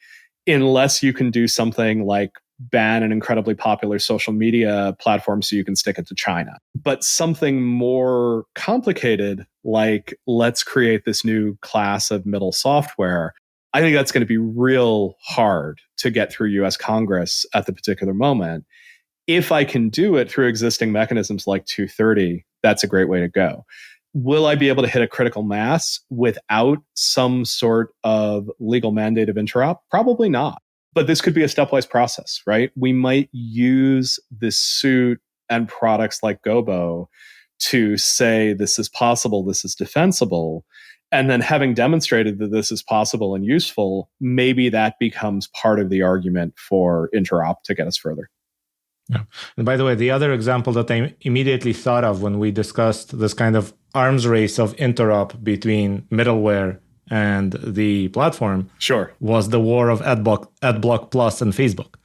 unless you can do something like ban an incredibly popular social media platform so you can stick it to China. But something more complicated, like let's create this new class of middle software, I think that's going to be real hard to get through US Congress at the particular moment. If I can do it through existing mechanisms like 230, that's a great way to go. Will I be able to hit a critical mass without some sort of legal mandate of interop? Probably not. But this could be a stepwise process, right? We might use this suit and products like Gobo to say this is possible, this is defensible. And then having demonstrated that this is possible and useful, maybe that becomes part of the argument for interop to get us further. Yeah. And by the way, the other example that I immediately thought of when we discussed this kind of arms race of interop between middleware and the platform was the war of Adblock Plus and Facebook,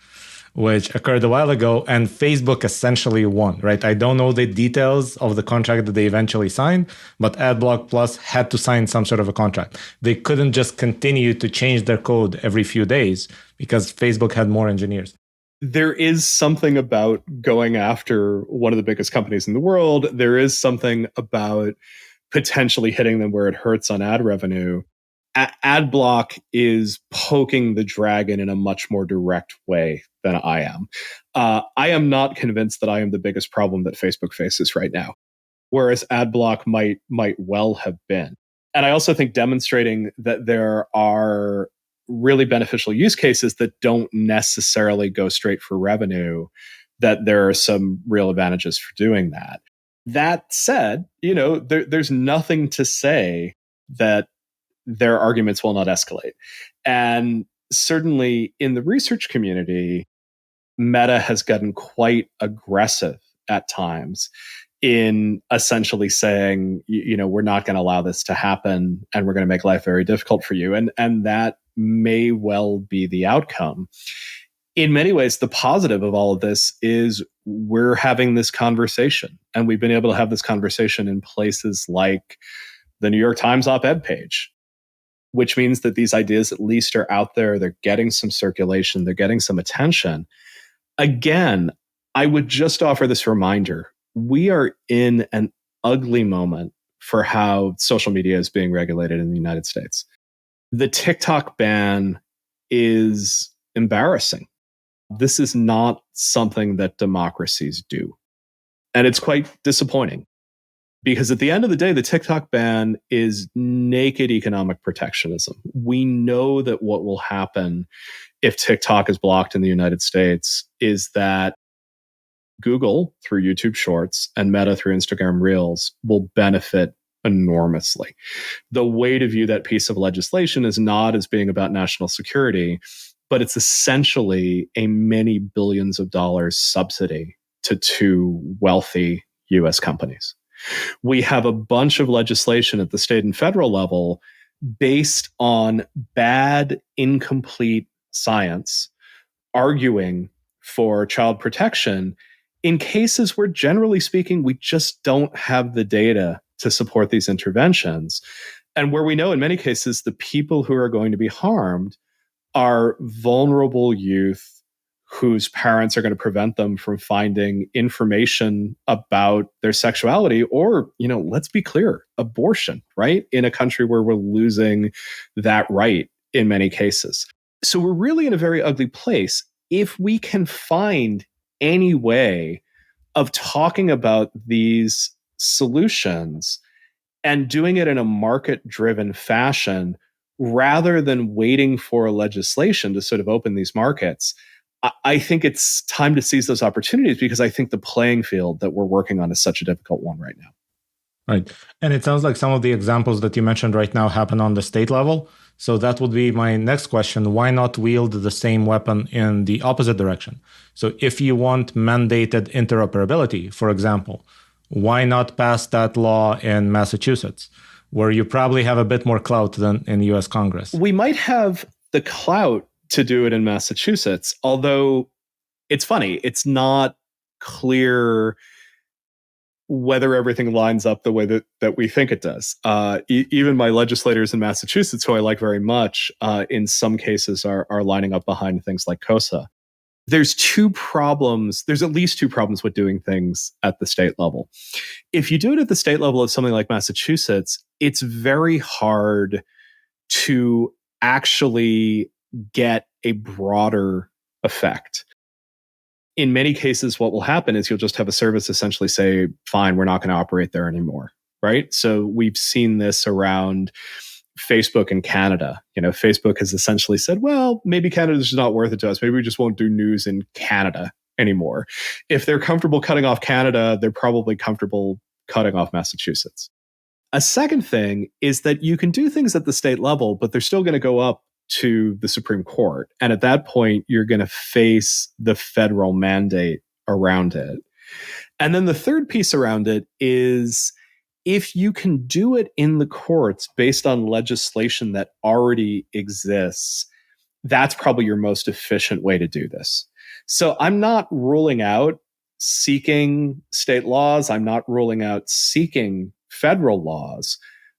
which occurred a while ago, and Facebook essentially won, right? I don't know the details of the contract that they eventually signed, but Adblock Plus had to sign some sort of a contract. They couldn't just continue to change their code every few days because Facebook had more engineers. There is something about going after one of the biggest companies in the world. There is something about potentially hitting them where it hurts on ad revenue. Adblock is poking the dragon in a much more direct way than I am. I am not convinced that I am the biggest problem that Facebook faces right now, whereas Adblock might well have been. And I also think demonstrating that there are really beneficial use cases that don't necessarily go straight for revenue, that there are some real advantages for doing that. That said, there's nothing to say that their arguments will not escalate. And certainly in the research community, Meta has gotten quite aggressive at times in essentially saying, we're not going to allow this to happen and we're going to make life very difficult for you. And that may well be the outcome. In many ways, the positive of all of this is we're having this conversation, and we've been able to have this conversation in places like the New York Times op-ed page, which means that these ideas at least are out there. They're getting some circulation. They're getting some attention. Again, I would just offer this reminder. We are in an ugly moment for how social media is being regulated in the United States. The TikTok ban is embarrassing. This is not something that democracies do. And it's quite disappointing because at the end of the day, the TikTok ban is naked economic protectionism. We know that what will happen if TikTok is blocked in the United States is that Google through YouTube Shorts and Meta through Instagram Reels will benefit enormously. The way to view that piece of legislation is not as being about national security, but it's essentially a many billions of dollars subsidy to two wealthy US companies. We have a bunch of legislation at the state and federal level based on bad, incomplete science, arguing for child protection in cases where, generally speaking, we just don't have the data to support these interventions. And where we know in many cases, the people who are going to be harmed are vulnerable youth whose parents are going to prevent them from finding information about their sexuality or, let's be clear, abortion, right? In a country where we're losing that right in many cases. So we're really in a very ugly place. If we can find any way of talking about these solutions and doing it in a market-driven fashion rather than waiting for legislation to sort of open these markets, I think it's time to seize those opportunities because I think the playing field that we're working on is such a difficult one right now. Right. And it sounds like some of the examples that you mentioned right now happen on the state level. So that would be my next question. Why not wield the same weapon in the opposite direction? So if you want mandated interoperability, for example, why not pass that law in Massachusetts, where you probably have a bit more clout than in the US Congress? We might have the clout to do it in Massachusetts, although it's funny, it's not clear whether everything lines up the way that we think it does. Even my legislators in Massachusetts, who I like very much, in some cases are lining up behind things like COSA. There's at least two problems with doing things at the state level. If you do it at the state level of something like Massachusetts, it's very hard to actually get a broader effect. In many cases, what will happen is you'll just have a service essentially say, fine, we're not going to operate there anymore, right? So we've seen this around Facebook in Canada. Facebook has essentially said, well, maybe Canada's just not worth it to us. Maybe we just won't do news in Canada anymore. If they're comfortable cutting off Canada, they're probably comfortable cutting off Massachusetts. A second thing is that you can do things at the state level, but they're still going to go up to the Supreme Court. And at that point, you're going to face the federal mandate around it. And then the third piece around it is if you can do it in the courts based on legislation that already exists, that's probably your most efficient way to do this. So I'm not ruling out seeking state laws. I'm not ruling out seeking federal laws.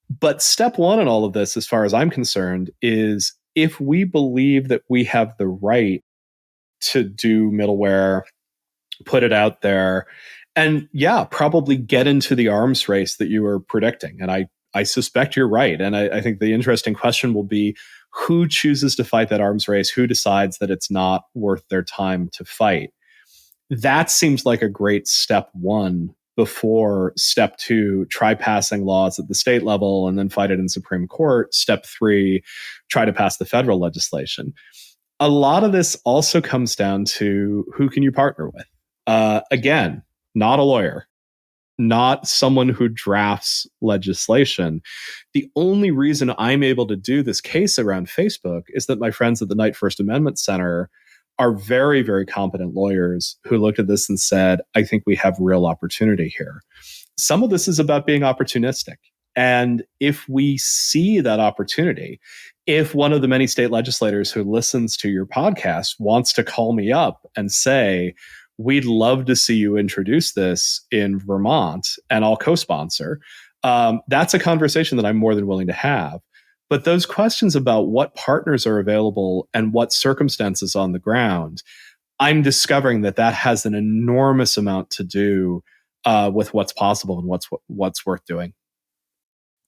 But step one in all of this, as far as I'm concerned, is if we believe that we have the right to do middleware, put it out there, and probably get into the arms race that you were predicting. And I suspect you're right. And I think the interesting question will be who chooses to fight that arms race? Who decides that it's not worth their time to fight? That seems like a great step one before step two, try passing laws at the state level and then fight it in Supreme Court. Step three, try to pass the federal legislation. A lot of this also comes down to who can you partner with? Again, not a lawyer, not someone who drafts legislation. The only reason I'm able to do this case around Facebook is that my friends at the Knight First Amendment Center are very, very competent lawyers who looked at this and said, I think we have real opportunity here. Some of this is about being opportunistic. And if we see that opportunity, if one of the many state legislators who listens to your podcast wants to call me up and say, we'd love to see you introduce this in Vermont and I'll co-sponsor, that's a conversation that I'm more than willing to have. But those questions about what partners are available and what circumstances on the ground, I'm discovering that has an enormous amount to do with what's possible and what's worth doing.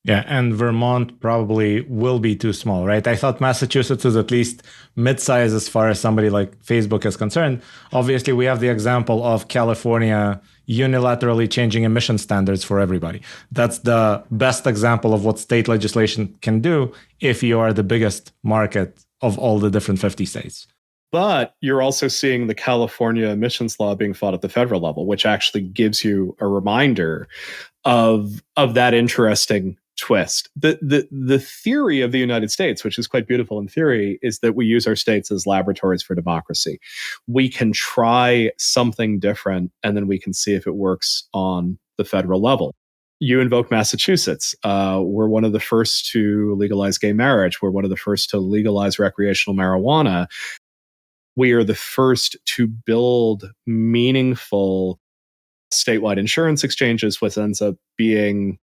Yeah, and Vermont probably will be too small, right? I thought Massachusetts is at least mid-size as far as somebody like Facebook is concerned. Obviously, we have the example of California unilaterally changing emission standards for everybody. That's the best example of what state legislation can do if you are the biggest market of all the different 50 states. But you're also seeing the California emissions law being fought at the federal level, which actually gives you a reminder of that interesting twist. The theory of the United States, which is quite beautiful in theory, is that we use our states as laboratories for democracy. We can try something different, and then we can see if it works on the federal level. You invoke Massachusetts. We're one of the first to legalize gay marriage. We're one of the first to legalize recreational marijuana. We are the first to build meaningful statewide insurance exchanges, which ends up being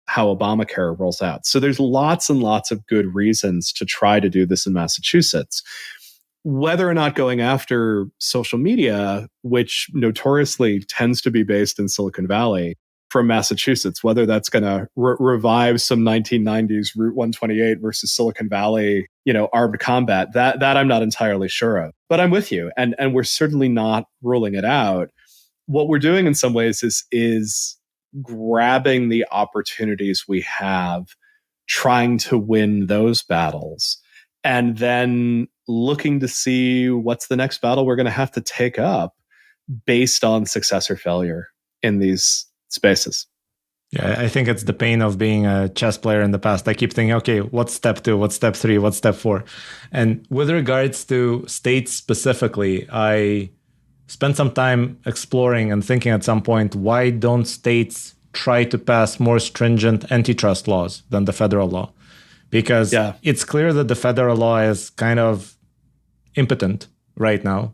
how Obamacare rolls out. So there's lots and lots of good reasons to try to do this in Massachusetts. Whether or not going after social media, which notoriously tends to be based in Silicon Valley, from Massachusetts, whether that's going to revive some 1990s Route 128 versus Silicon Valley, armed combat, that I'm not entirely sure of. But I'm with you, and we're certainly not ruling it out. What we're doing in some ways is grabbing the opportunities we have, trying to win those battles, and then looking to see what's the next battle we're going to have to take up based on success or failure in these spaces. Yeah, I think it's the pain of being a chess player in the past. I keep thinking, okay, what's step 2? What's step 3? What's step 4? And with regards to states specifically, I spent some time exploring and thinking at some point, why don't states try to pass more stringent antitrust laws than the federal law? Because it's clear that the federal law is kind of impotent right now.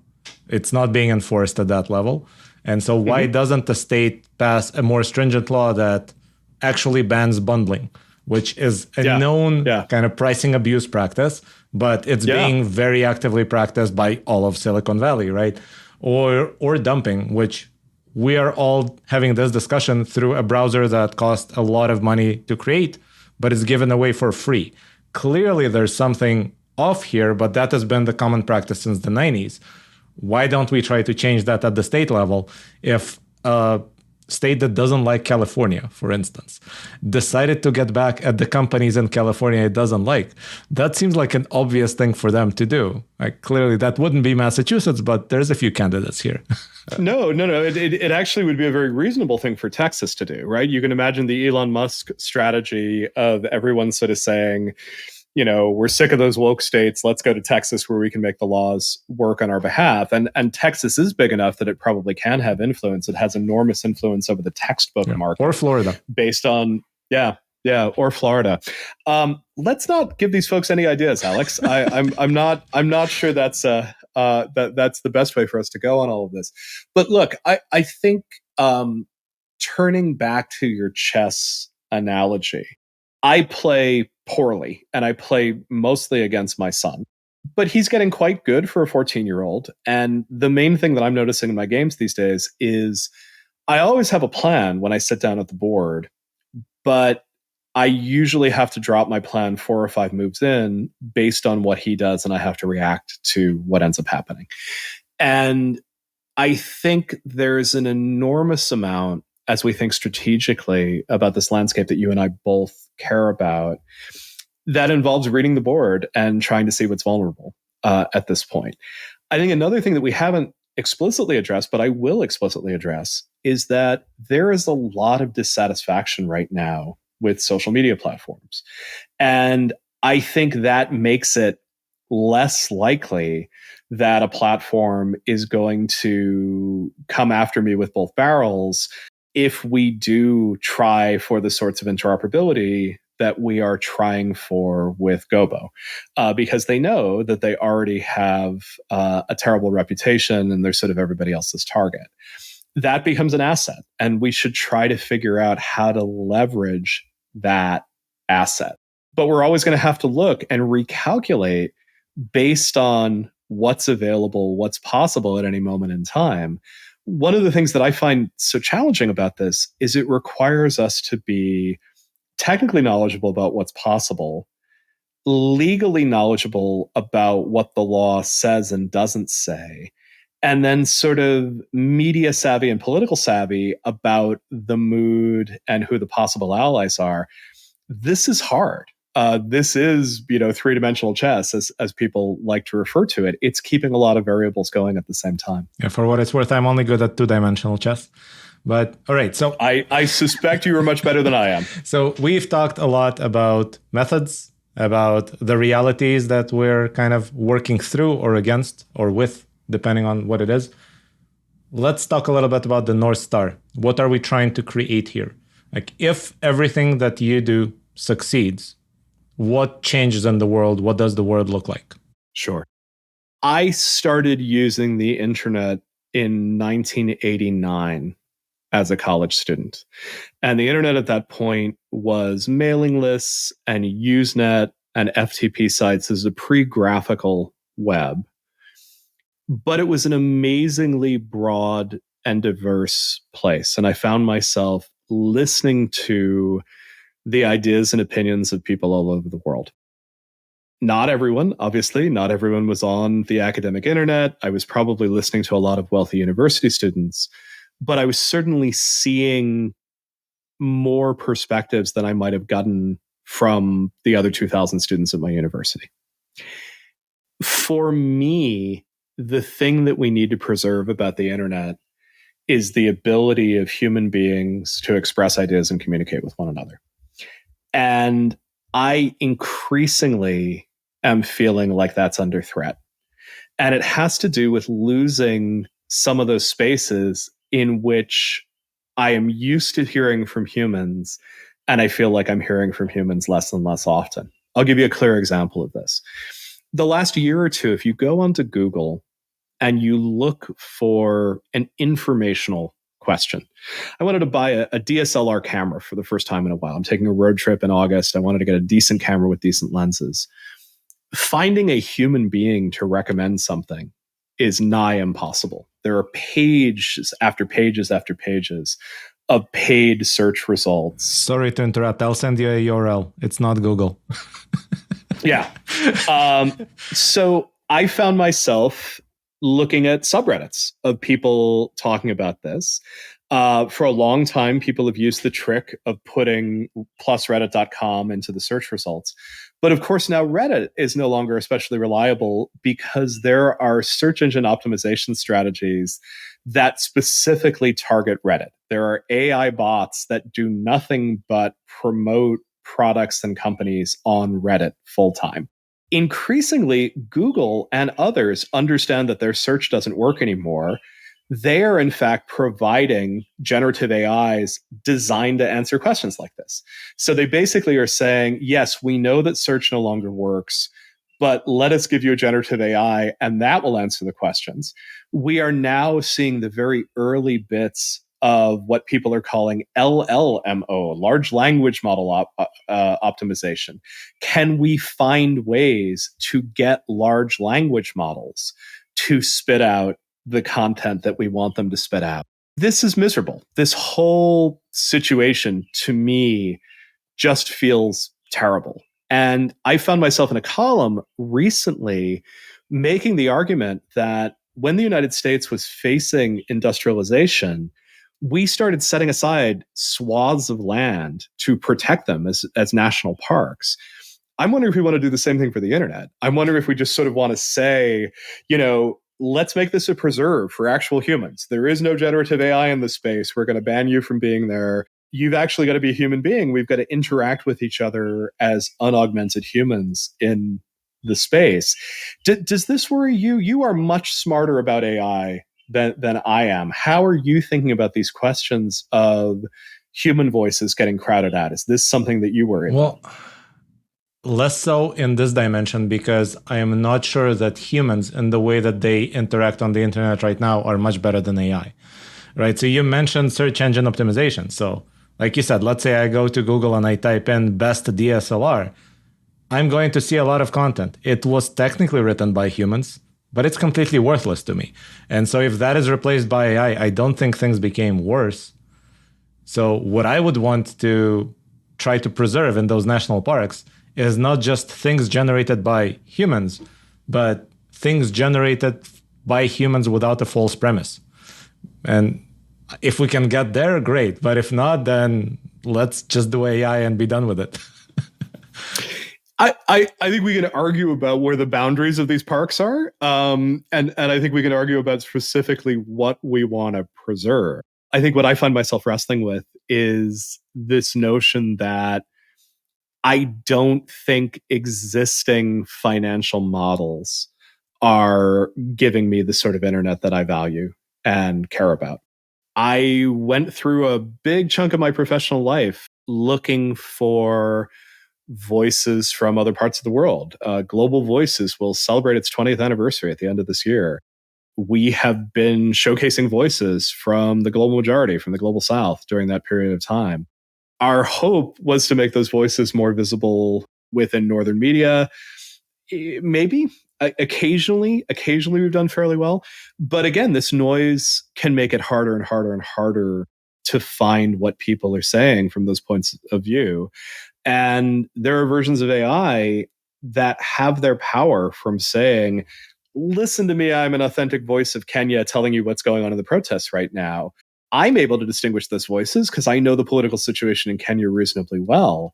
It's not being enforced at that level. And so why doesn't the state pass a more stringent law that actually bans bundling, which is a known kind of pricing abuse practice, but it's being very actively practiced by all of Silicon Valley, right? Or dumping, which we are all having this discussion through a browser that costs a lot of money to create, but is given away for free. Clearly, there's something off here, but that has been the common practice since the 90s. Why don't we try to change that at the state level? If a state that doesn't like California, for instance, decided to get back at the companies in California it doesn't like, that seems like an obvious thing for them to do. Like, clearly, that wouldn't be Massachusetts, but there's a few candidates here. No. It actually would be a very reasonable thing for Texas to do, right? You can imagine the Elon Musk strategy of everyone sort of saying, we're sick of those woke states. Let's go to Texas where we can make the laws work on our behalf. And Texas is big enough that it probably can have influence. It has enormous influence over the textbook market. Or Florida. Based on, or Florida. Let's not give these folks any ideas, Alex. I'm not sure that's that's the best way for us to go on all of this. But look, I think turning back to your chess analogy, I play poorly, and I play mostly against my son. But he's getting quite good for a 14-year-old. And the main thing that I'm noticing in my games these days is I always have a plan when I sit down at the board, but I usually have to drop my plan 4 or 5 moves in based on what he does, and I have to react to what ends up happening. And I think there's an enormous amount, as we think strategically about this landscape that you and I both care about, that involves reading the board and trying to see what's vulnerable at this point. I think another thing that we haven't explicitly addressed, but I will explicitly address, is that there is a lot of dissatisfaction right now with social media platforms. And I think that makes it less likely that a platform is going to come after me with both barrels if we do try for the sorts of interoperability that we are trying for with Gobo, because they know that they already have a terrible reputation and they're sort of everybody else's target. That becomes an asset, and we should try to figure out how to leverage that asset. But we're always going to have to look and recalculate based on what's available, what's possible at any moment in time. One of the things that I find so challenging about this is it requires us to be technically knowledgeable about what's possible, legally knowledgeable about what the law says and doesn't say, and then sort of media savvy and political savvy about the mood and who the possible allies are. This is hard. This is, three-dimensional chess, as people like to refer to it. It's keeping a lot of variables going at the same time. Yeah, for what it's worth, I'm only good at two-dimensional chess. But all right, so I suspect you are much better than I am. So we've talked a lot about methods, about the realities that we're kind of working through or against or with, depending on what it is. Let's talk a little bit about the North Star. What are we trying to create here? Like, if everything that you do succeeds, what changes in the world? What does the world look like? Sure. I started using the internet in 1989 as a college student. And the internet at that point was mailing lists and Usenet and FTP sites as a pre-graphical web. But it was an amazingly broad and diverse place. And I found myself listening to the ideas and opinions of people all over the world. Not everyone, obviously, not everyone was on the academic internet. I was probably listening to a lot of wealthy university students, but I was certainly seeing more perspectives than I might have gotten from the other 2,000 students at my university. For me, the thing that we need to preserve about the internet is the ability of human beings to express ideas and communicate with one another. And I increasingly am feeling like that's under threat. And it has to do with losing some of those spaces in which I am used to hearing from humans, and I feel like I'm hearing from humans less and less often. I'll give you a clear example of this. The last year or two, if you go onto Google and you look for an informational question. I wanted to buy a DSLR camera for the first time in a while. I'm taking a road trip in August. I wanted to get a decent camera with decent lenses. Finding a human being to recommend something is nigh impossible. There are pages after pages after pages of paid search results. Sorry to interrupt. I'll send you a URL. It's not Google. Yeah. So I found myself looking at subreddits of people talking about this. For a long time, people have used the trick of putting plusreddit.com into the search results. But of course, now Reddit is no longer especially reliable because there are search engine optimization strategies that specifically target Reddit. There are AI bots that do nothing but promote products and companies on Reddit full time. Increasingly, Google and others understand that their search doesn't work anymore. They are, in fact, providing generative AIs designed to answer questions like this. So they basically are saying, yes, we know that search no longer works, but let us give you a generative AI and that will answer the questions. We are now seeing the very early bits of what people are calling LLMO, large language model optimization. Can we find ways to get large language models to spit out the content that we want them to spit out? This is miserable. This whole situation, to me, just feels terrible. And I found myself in a column recently making the argument that when the United States was facing industrialization, we started setting aside swaths of land to protect them as national parks. I'm wondering if we want to do the same thing for the internet. I'm wondering if we just sort of want to say, let's make this a preserve for actual humans. There is no generative AI in this space. We're going to ban you from being there. You've actually got to be a human being. We've got to interact with each other as unaugmented humans in the space. Does this worry you? You are much smarter about AI than I am. How are you thinking about these questions of human voices getting crowded out? Is this something that you worry about? Well, less so in this dimension because I am not sure that humans in the way that they interact on the internet right now are much better than AI, right? So you mentioned search engine optimization. So like you said, let's say I go to Google and I type in best DSLR. I'm going to see a lot of content. It was technically written by humans, but it's completely worthless to me. And so if that is replaced by AI, I don't think things became worse. So what I would want to try to preserve in those national parks is not just things generated by humans, but things generated by humans without a false premise. And if we can get there, great. But if not, then let's just do AI and be done with it. I think we can argue about where the boundaries of these parks are. And I think we can argue about specifically what we want to preserve. I think what I find myself wrestling with is this notion that I don't think existing financial models are giving me the sort of internet that I value and care about. I went through a big chunk of my professional life looking for voices from other parts of the world. Global Voices will celebrate its 20th anniversary at the end of this year. We have been showcasing voices from the global majority, from the global south during that period of time. Our hope was to make those voices more visible within Northern media. Maybe occasionally we've done fairly well. But again, this noise can make it harder and harder and harder to find what people are saying from those points of view. And there are versions of AI that have their power from saying, listen to me, I'm an authentic voice of Kenya telling you what's going on in the protests right now. I'm able to distinguish those voices because I know the political situation in Kenya reasonably well.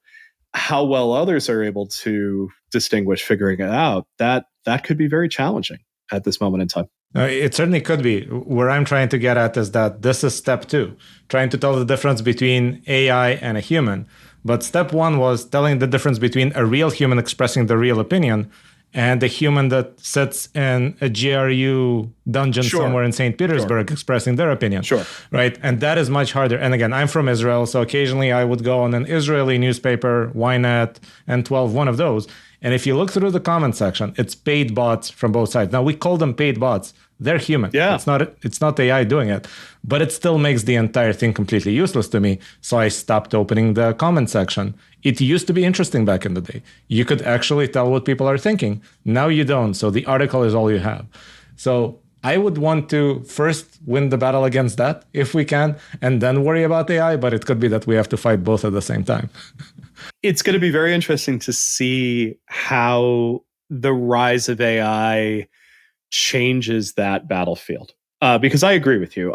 How well others are able to distinguish figuring it out, that could be very challenging at this moment in time. It certainly could be. Where I'm trying to get at is that this is step two, trying to tell the difference between AI and a human. But step one was telling the difference between a real human expressing the real opinion and a human that sits in a GRU dungeon somewhere in St. Petersburg expressing their opinion. Right. And that is much harder. And again, I'm from Israel. So occasionally I would go on an Israeli newspaper, Ynet, and 12, one of those. And if you look through the comment section, it's paid bots from both sides. Now we call them paid bots. They're human. Yeah. It's not AI doing it, but it still makes the entire thing completely useless to me. So I stopped opening the comment section. It used to be interesting back in the day. You could actually tell what people are thinking. Now you don't. So the article is all you have. So I would want to first win the battle against that if we can, and then worry about AI. But it could be that we have to fight both at the same time. It's going to be very interesting to see how the rise of AI changes that battlefield. Because I agree with you.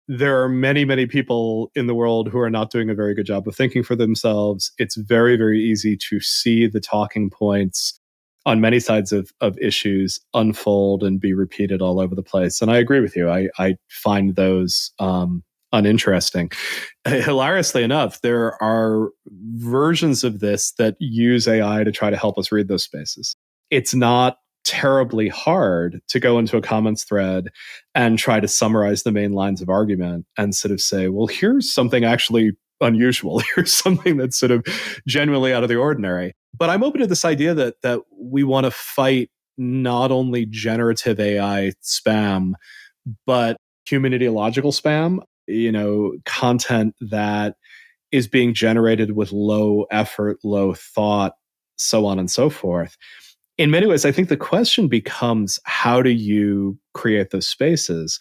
There are many people in the world who are not doing a very good job of thinking for themselves. It's very, very easy to see the talking points on many sides of issues unfold and be repeated all over the place. And I agree with you. I find those uninteresting. Hilariously enough, there are versions of this that use AI to try to help us read those spaces. It's not terribly hard to go into a comments thread and try to summarize the main lines of argument and sort of say, well, here's something actually unusual. Here's something that's sort of genuinely out of the ordinary. But I'm open to this idea that we want to fight not only generative AI spam, but human ideological spam, content that is being generated with low effort, low thought, so on and so forth. In many ways, I think the question becomes, how do you create those spaces?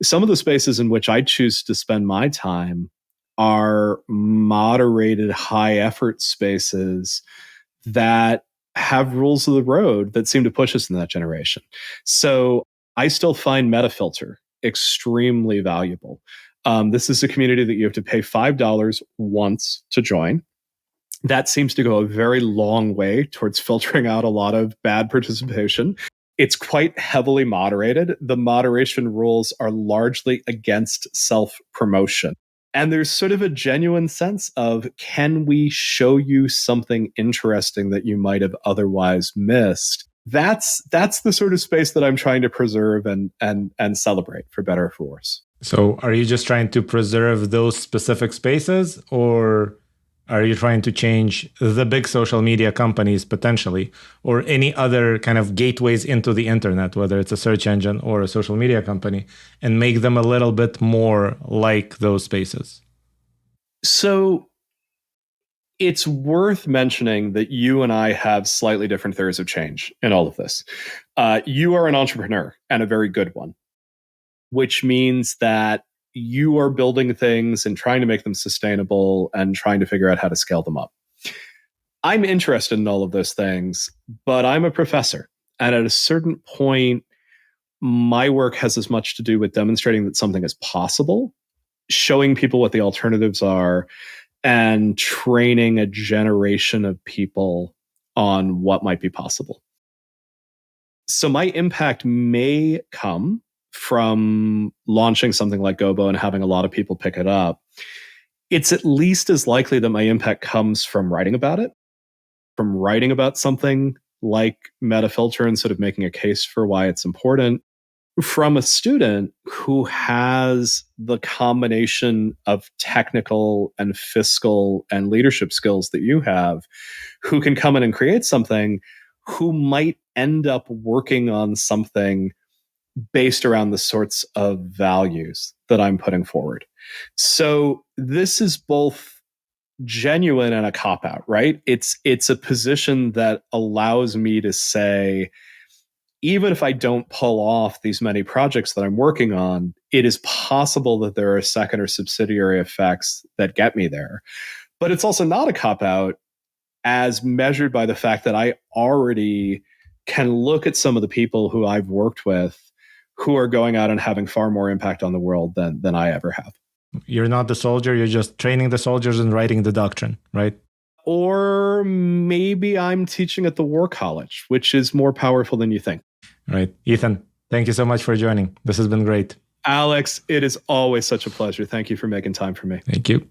Some of the spaces in which I choose to spend my time are moderated, high effort spaces that have rules of the road that seem to push us in that generation. So I still find Metafilter extremely valuable. This is a community that you have to pay $5 once to join. That seems to go a very long way towards filtering out a lot of bad participation. It's quite heavily moderated. The moderation rules are largely against self-promotion. And there's sort of a genuine sense of, can we show you something interesting that you might have otherwise missed? That's the sort of space that I'm trying to preserve and celebrate, for better or for worse. So are you just trying to preserve those specific spaces, or are you trying to change the big social media companies potentially, or any other kind of gateways into the internet, whether it's a search engine or a social media company, and make them a little bit more like those spaces? So it's worth mentioning that you and I have slightly different theories of change in all of this. You are an entrepreneur, and a very good one, which means that you are building things and trying to make them sustainable and trying to figure out how to scale them up. I'm interested in all of those things, but I'm a professor. And at a certain point, my work has as much to do with demonstrating that something is possible, showing people what the alternatives are, and training a generation of people on what might be possible. So my impact may come from launching something like Gobo and having a lot of people pick it up. It's at least as likely that my impact comes from writing about it, from writing about something like Metafilter and sort of making a case for why it's important, from a student who has the combination of technical and fiscal and leadership skills that you have, who can come in and create something, who might end up working on something based around the sorts of values that I'm putting forward. So this is both genuine and a cop-out, right? It's a position that allows me to say, even if I don't pull off these many projects that I'm working on, it is possible that there are second or subsidiary effects that get me there. But it's also not a cop-out as measured by the fact that I already can look at some of the people who I've worked with who are going out and having far more impact on the world than I ever have. You're not the soldier, you're just training the soldiers and writing the doctrine, right? Or maybe I'm teaching at the War College, which is more powerful than you think. Right. Ethan, Thank you so much for joining. This has been great. Alex, it is always such a pleasure. Thank you for making time for me. Thank you.